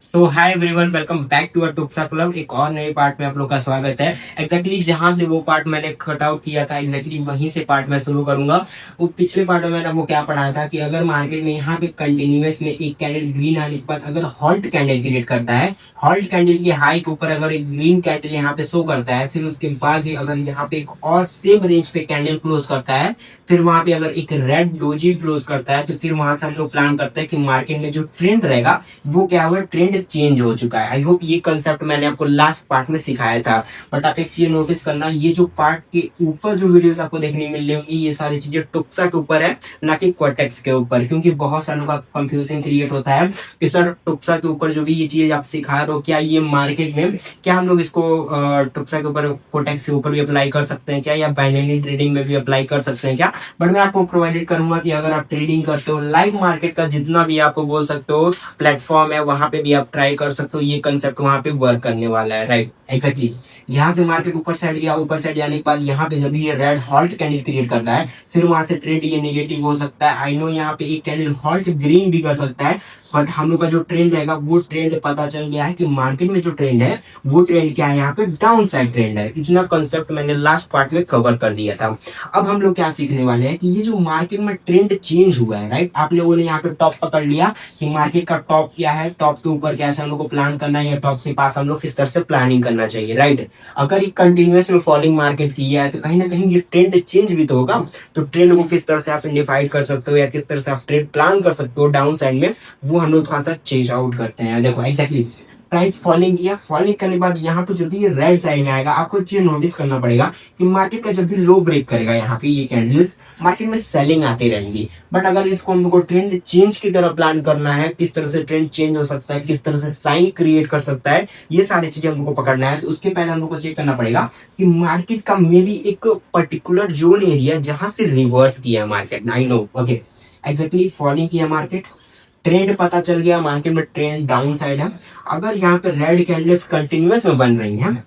So hi everyone, welcome back to Tuksa club. एक और नए पार्ट में आप लोग का स्वागत है। एग्जैक्टली जहां से वो पार्ट मैंने कट आउट किया था, एग्जैक्टली वहीं से पार्ट मैं शुरू करूंगा। वो पिछले पार्ट में मैंने आपको क्या पढ़ाया था कि अगर मार्केट में यहाँ पे कंटिन्यूअस में एक कैंडल ग्रीन आने के बाद अगर हॉल्ट कैंडल क्रिएट करता है, हॉल्ट कैंडल की हाई के ऊपर अगर एक ग्रीन कैंडल यहाँ पे शो करता है, फिर उसके बाद भी अगर यहाँ पे एक और सेम रेंज पे कैंडल क्लोज करता है, फिर वहां पे अगर एक रेड डोजी क्लोज करता है, तो फिर वहां से हम लोग प्लान करते हैं कि मार्केट में जो ट्रेंड रहेगा वो क्या हुआ, ट्रेंड चेंज हो चुका है। आई होप ये कंसेप्ट मैंने आपको लास्ट पार्ट में सिखाया था। बट आप एक चीज नोटिस करना, ये जो पार्ट के ऊपर जो वीडियोस आपको देखने मिल रही होंगी, ये सारी चीजें टुक्सा के ऊपर है, ना कि क्वाटेक्स के ऊपर। क्योंकि बहुत सारे लोग का कंफ्यूजन क्रिएट होता है कि सर टुक्सा के ऊपर जो भी ये चीज आप सिखा रहे हो, क्या ये मार्केट में क्या हम लोग इसको टुक्सा के ऊपर क्वाटेक्स के ऊपर भी अप्लाई कर सकते हैं क्या, या बाइनरी ट्रेडिंग में भी अप्लाई कर सकते हैं क्या? बट मैं आपको प्रोवाइडेड करूंगा कि अगर आप ट्रेडिंग करते हो, लाइव मार्केट का जितना भी आपको बोल सकते हो प्लेटफॉर्म है, वहां पे भी आप ट्राई कर सकते हो। ये कंसेप्ट वहां पे वर्क करने वाला है, राइट? एग्जैक्टली यहाँ से मार्केट ऊपर साइड गया, ऊपर साइड जाने के बाद यहाँ पे जब ये रेड हॉल्ट कैंडल क्रिएट करता है, फिर वहां से ट्रेंड ये नेगेटिव हो सकता है। आई नो यहाँ पे एक कैंडल हॉल्ट ग्रीन भी कर सकता है, बट हम लोग का जो ट्रेंड रहेगा वो ट्रेंड पता चल गया है कि मार्केट में जो ट्रेंड है वो ट्रेंड क्या है, यहाँ पे डाउन साइड ट्रेंड है। इतना कंसेप्ट मैंने लास्ट पार्ट में कवर कर दिया था। अब हम लोग क्या सीखने वाले हैं कि ये जो मार्केट में ट्रेंड चेंज हुआ है, राइट? आप लोगों ने यहाँ पे टॉप पकड़ लिया कि मार्केट का टॉप क्या है, टॉप के ऊपर कैसे हम लोग को प्लान करना है, या टॉप के पास हम लोग किस तरह से प्लानिंग करना चाहिए, राइट? अगर ये कंटिन्यूस में फॉलिंग मार्केट की है, तो कहीं ना कहीं ये ट्रेंड चेंज भी तो होगा। तो ट्रेंड को किस तरह से आप डिफाइड कर सकते हो, या किस तरह से आप ट्रेड प्लान कर सकते हो डाउन साइड में, वो हम लोग थोड़ा सा चेज आउट करते हैं। देखो एग्जैक्टली प्राइस फॉलिंग किया, फॉलिंग करने के बाद यहाँ पे जब भी ये रेड साइड में आएगा, आपको चीज नोटिस करना पड़ेगा कि मार्केट का जब भी लो ब्रेक करेगा यहाँ पे ये कैंडल्स, मार्केट में सेलिंग आती रहेंगी। बट अगर इसको हम लोग को ट्रेंड चेंज की तरफ प्लान करना है, किस तरह से ट्रेंड चेंज हो सकता है, किस तरह से साइन क्रिएट कर सकता है, ये सारी चीजें हमको पकड़ना है। तो उसके पहले हम लोग को चेक करना पड़ेगा कि मार्केट का मे बी एक पर्टिकुलर जोन एरिया जहां से रिवर्स किया market. I know, okay, exactly falling किया मार्केट, ट्रेंड पता चल गया मार्केट में ट्रेंड डाउन साइड है। अगर यहाँ पे रेड कैंडल्स कंटिन्यूअस में बन रही हैं,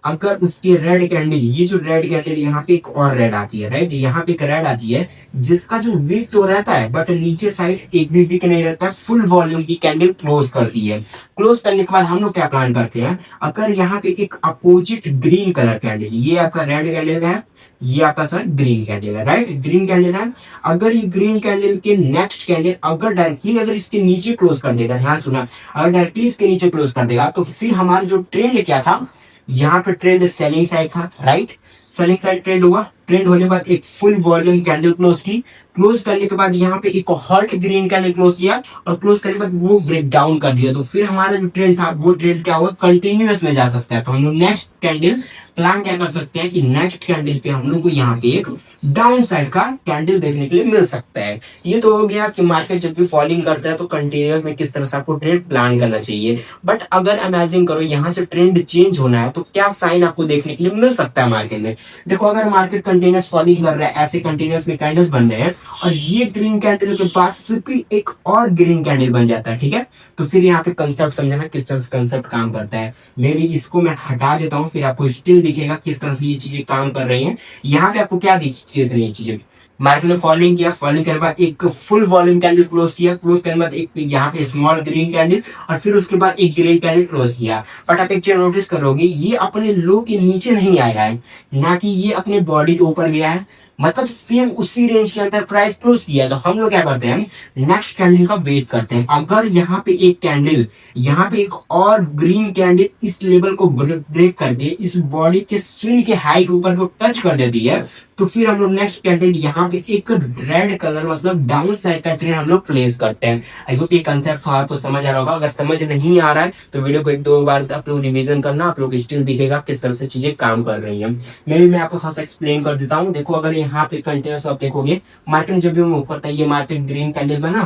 अगर उसकी रेड कैंडल, ये जो रेड कैंडल यहाँ पे एक और रेड आती है, राइट? यहाँ पे एक रेड आती है जिसका जो वीक तो रहता है, बट नीचे साइड एक भी वीक नहीं रहता है, फुल वॉल्यूम की कैंडल क्लोज कर दी है। क्लोज करने के बाद हम लोग क्या प्लान करते हैं, अगर यहाँ पे एक अपोजिट ग्रीन कलर कैंडल, ये आपका रेड कैंडल है, ये आपका सर ग्रीन कैंडल है, राइट? ग्रीन कैंडल है। अगर ये ग्रीन कैंडल के नेक्स्ट कैंडल अगर डायरेक्टली अगर इसके नीचे क्लोज कर देगा, ध्यान सुना, अगर डायरेक्टली इसके नीचे क्लोज कर देगा, तो फिर हमारा जो ट्रेंड क्या था, यहाँ पे ट्रेंड सेलिंग साइड था, राइट? सेलिंग साइड ट्रेंड हुआ, ट्रेंड होने के बाद एक फुल वॉल्यूम कैंडल क्लोज की, क्लोज करने के बाद यहाँ पे एक हॉल्ट ग्रीन कैंडल क्लोज किया, और क्लोज करने के बाद वो ब्रेक डाउन कर दिया। तो फिर हमारा जो ट्रेंड था वो ट्रेंड क्या हुआ, कंटिन्यूअस में जा सकता है। तो हम लोग नेक्स्ट कैंडल प्लान क्या कर सकते हैं कि नेक्स्ट कैंडल पे हम लोग को यहाँ पे एक डाउन साइड का कैंडल देखने के लिए मिल सकता है। ये तो हो गया कि मार्केट जब भी फॉलिंग करता है तो कंटिन्यूअस में किस तरह से आपको ट्रेंड प्लान करना चाहिए। बट अगर इमेजिन करो यहाँ से ट्रेंड चेंज होना है, तो क्या साइन आपको देखने के लिए मिल सकता है मार्केट में? देखो, अगर मार्केट कंटिन्यूअस फॉलिंग कर रहा है, ऐसे कंटिन्यूअस में कैंडल्स बन रहे हैं, और ये ग्रीन कैंडल के बाद फिर भी एक और ग्रीन कैंडल बन जाता है, ठीक है? तो फिर यहाँ पे कंसेप्ट समझना किस तरह से कंसेप्ट काम करता है। मे बी इसको मैं हटा देता हूँ, फिर आपको स्टिल दिखेगा किस तरह से ये चीजें काम कर रही हैं। यहाँ पे आपको क्या दिख रही है चीजें, मार्केट ने फॉलिंग किया, फॉलिंग करने के बाद एक फुल वॉल्यूम कैंडल क्लोज किया, क्लोज करने के बाद एक यहाँ पे स्मॉल ग्रीन कैंडल, और फिर उसके बाद एक ग्रीन कैंडल क्लोज किया। बट आप एक चीज नोटिस करोगे, ये अपने लो के नीचे नहीं आया है, ना कि ये अपने बॉडी के ऊपर गया है, मतलब सेम उसी रेंज के अंदर प्राइस क्लोज किया। तो हम लोग क्या करते हैं, नेक्स्ट कैंडल का वेट करते हैं। अगर यहाँ पे एक कैंडल, यहाँ पे एक और ग्रीन कैंडल इस लेवल को ब्रेक करके इस बॉडी के स्विंग के हाइट ऊपर को टच कर देती है, तो फिर हम लोग नेक्स्ट कैंडल यहाँ पे एक रेड कलर मतलब डाउन साइड का ट्रेंड हम लोग प्लेस करते हैं। आई होप ये कंसेप्ट आपको समझ आ रहा होगा। अगर समझ नहीं आ रहा है तो वीडियो को एक दो बार आप लोग रिवीजन करना, आप लोग स्टिल दिखेगा किस तरह से चीजें काम कर रही हैं। मैं आपको थोड़ा सा एक्सप्लेन कर देता हूँ। देखो, अगर यहाँ पे कंटिन्यूस आप देखोगे, मार्केट जब भी मूव करता है, ये मार्केट ग्रीन कैंडल बना,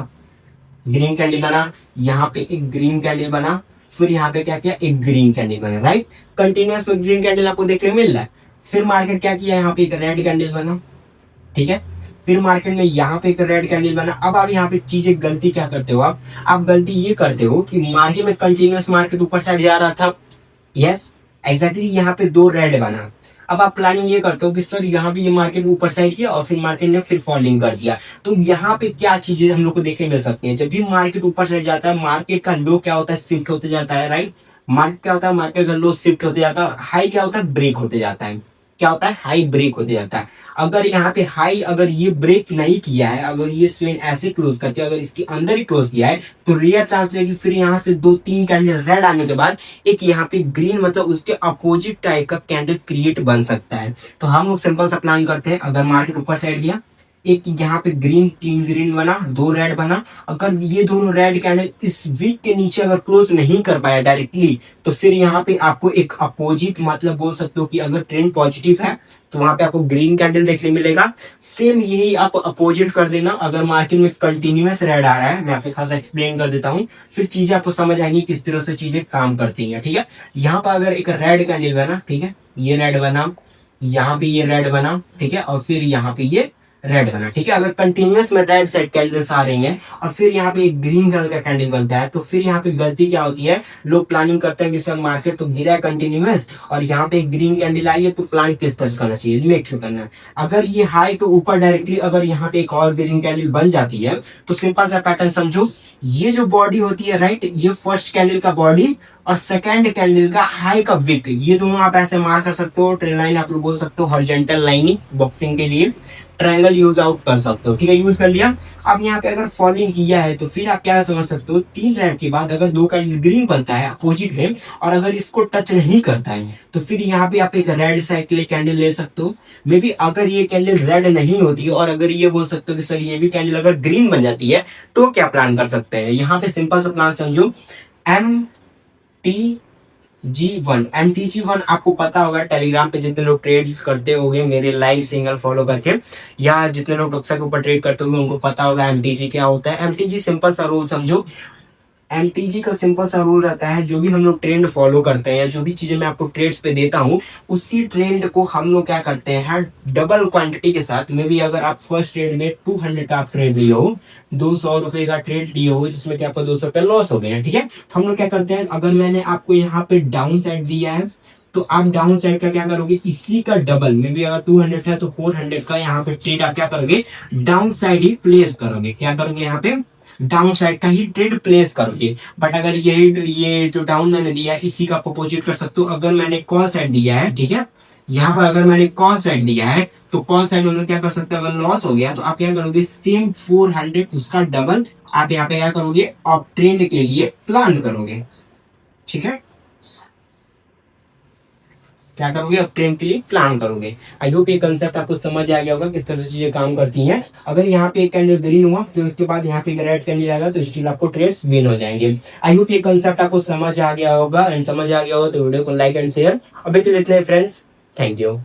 ग्रीन कैंडल बना, यहाँ पे एक ग्रीन कैंडल बना, फिर यहाँ पे क्या किया, एक ग्रीन कैंडल बना, राइट? कंटिन्यूस में ग्रीन कैंडल आपको देखने मिल रहा है। फिर मार्केट क्या किया, यहाँ पे एक रेड कैंडल बना, ठीक है? फिर मार्केट में यहाँ पे एक रेड कैंडल बना। अब आप यहाँ पे चीजें गलती क्या करते हो, आप गलती ये करते हो कि मार्केट में कंटिन्यूस मार्केट ऊपर साइड जा रहा था, यस एग्जैक्टली, यहाँ पे दो रेड बना। अब आप प्लानिंग ये करते हो कि सर यहाँ भी ये मार्केट ऊपर साइड किया और फिर मार्केट ने फिर फॉलिंग कर दिया, तो यहाँ पे क्या चीजें हम लोग को देखने मिल सकती हैं। जब भी मार्केट ऊपर साइड जाता है, मार्केट का लो क्या होता है, शिफ्ट होते जाता है, राइट। मार्केट क्या होता है, मार्केट का लो शिफ्ट होते जाता है, हाई क्या होता है, ब्रेक होते जाता है। क्या होता है, हाई ब्रेक होते जाता है। अगर यहाँ पे हाई अगर ये ब्रेक नहीं किया है, अगर ये स्विंग ऐसे क्लोज करके अगर इसके अंदर ही क्लोज किया है, तो रेयर चांस है कि फिर यहाँ से 2-3 कैंडल रेड आने के बाद एक यहाँ पे ग्रीन मतलब उसके अपोजिट टाइप का कैंडल क्रिएट बन सकता है। तो हम लोग सिंपल सा प्लान करते हैं, अगर मार्केट ऊपर साइड गया, एक यहाँ पे ग्रीन, 3 ग्रीन बना, 2 रेड बना, अगर ये दोनों रेड कैंडल इस वीक के नीचे अगर क्लोज नहीं कर पाया डायरेक्टली, तो फिर यहाँ पे आपको एक अपोजिट मतलब बोल सकते हो कि अगर ट्रेंड पॉजिटिव है तो वहां पे आपको ग्रीन कैंडल देखने मिलेगा। सेम यही आप अपोजिट कर देना, अगर मार्केट में कंटिन्यूअस रेड आ रहा है, मैं आपको खासा एक्सप्लेन कर देता हूँ, फिर चीजें आपको समझ आएंगी किस तरह से चीजें काम करती हैं, ठीक है। यहाँ पर अगर एक रेड कैंडल बना, ठीक है, ये रेड बना, यहाँ पे ये रेड बना, ठीक है, और फिर यहाँ पे ये रेड बना, ठीक है। अगर कंटिन्यूअस में रेड सेट कैंडल्स आ रही हैं और फिर यहाँ पे एक ग्रीन कलर का कैंडल बनता है, तो फिर यहाँ पे गलती क्या होती है, लोग प्लानिंग करते हैं कि सर मार्केट तो गिरा है कंटिन्यूअस और यहाँ पे एक ग्रीन कैंडल आई है, तो प्लान किस तरह से करना चाहिए, मेक श्योर करना है। अगर ये हाई तो ऊपर डायरेक्टली अगर यहाँ पे एक और ग्रीन कैंडल बन जाती है, तो सिंपल सा पैटर्न समझो, ये जो बॉडी होती है, राइट, ये फर्स्ट कैंडल का बॉडी और सेकंड कैंडल का हाई का विक, ये दोनों आप ऐसे मार्क कर सकते हो। ट्रेन लाइन आप लोग बोल सकते हो, हॉरिजॉन्टल लाइनिंग बॉक्सिंग के लिए ट्रायंगल यूज आउट कर सकते हो, ठीक है, यूज कर लिया। अब यहाँ पे अगर फॉलिंग किया है, तो फिर आप क्या समझ सकते हो, 3 रेड के बाद अगर 2 कैंडल ग्रीन बनता है अपोजिट में और अगर इसको टच नहीं करता है, तो फिर यहाँ पे आप एक रेड साइड के लिए कैंडल ले सकते हो। मे बी अगर ये कैंडल रेड नहीं होती और अगर ये बोल सकते हो कि सर ये भी कैंडल अगर ग्रीन बन जाती है, तो क्या प्लान कर सकते हैं। यहाँ पे सिंपल सा प्लान समझो, MTG1, MTG1 आपको पता होगा, टेलीग्राम पे जितने लोग ट्रेड्स करते होंगे मेरे लाइव सिंगल फॉलो करके, या जितने लोग डॉक्सा के ऊपर ट्रेड करते होंगे उनको पता होगा एमटीजी क्या होता है। एमटीजी सिंपल सा रूल समझो, एमटीजी का सिंपल सा रूल रहता है, जो भी हम लोग ट्रेंड फॉलो करते हैं या जो भी चीजें मैं आपको ट्रेड्स पे देता हूँ, उसी ट्रेंड को हम लोग क्या करते हैं, डबल क्वांटिटी के साथ में भी। अगर आप फर्स्ट ट्रेड में 200 का आप ट्रेड लिए हो, 200 रुपए का ट्रेड लिए हो, जिसमें कि आपको 200 रुपए लॉस हो गए हैं, ठीक है, तो हम लोग क्या करते हैं, अगर मैंने आपको यहाँ पे डाउन साइड दिया है, तो आप डाउन साइड का क्या करोगे, इसी का डबल में भी, अगर 200 है तो 400 का यहाँ पे ट्रेड आप क्या करोगे, डाउन साइड ही प्लेस करोगे। क्या करोगे, यहाँ पे डाउन साइड का ही ट्रेड प्लेस करोगे। बट अगर ये जो डाउन मैंने दिया है, इसी का अपोजिट कर सकते हो। अगर मैंने कॉल साइड दिया है, ठीक है, यहाँ पर अगर मैंने कॉल साइड दिया है, तो कॉल साइड में क्या कर सकते हो, अगर लॉस हो गया तो आप क्या करोगे, सेम 400 उसका डबल आप यहाँ पे क्या करोगे, ऑफ ट्रेंड के लिए प्लान करोगे, ठीक है, क्या करोगे, अब ट्रेंड के लिए प्लान करोगे। आई होप ये कंसेप्ट आपको समझ आ गया होगा किस तरह से चीजें काम करती हैं। अगर यहाँ पे एक कैंडल ग्रीन हुआ, फिर उसके बाद यहाँ पे रेड कैंडल आएगा, तो स्टिल आपको ट्रेड्स विन हो जाएंगे। आई होप ये कंसेप्ट आपको समझ आ गया होगा, एंड समझ आ गया होगा तो वीडियो को लाइक एंड शेयर। अभी तो इतने फ्रेंड्स, थैंक यू।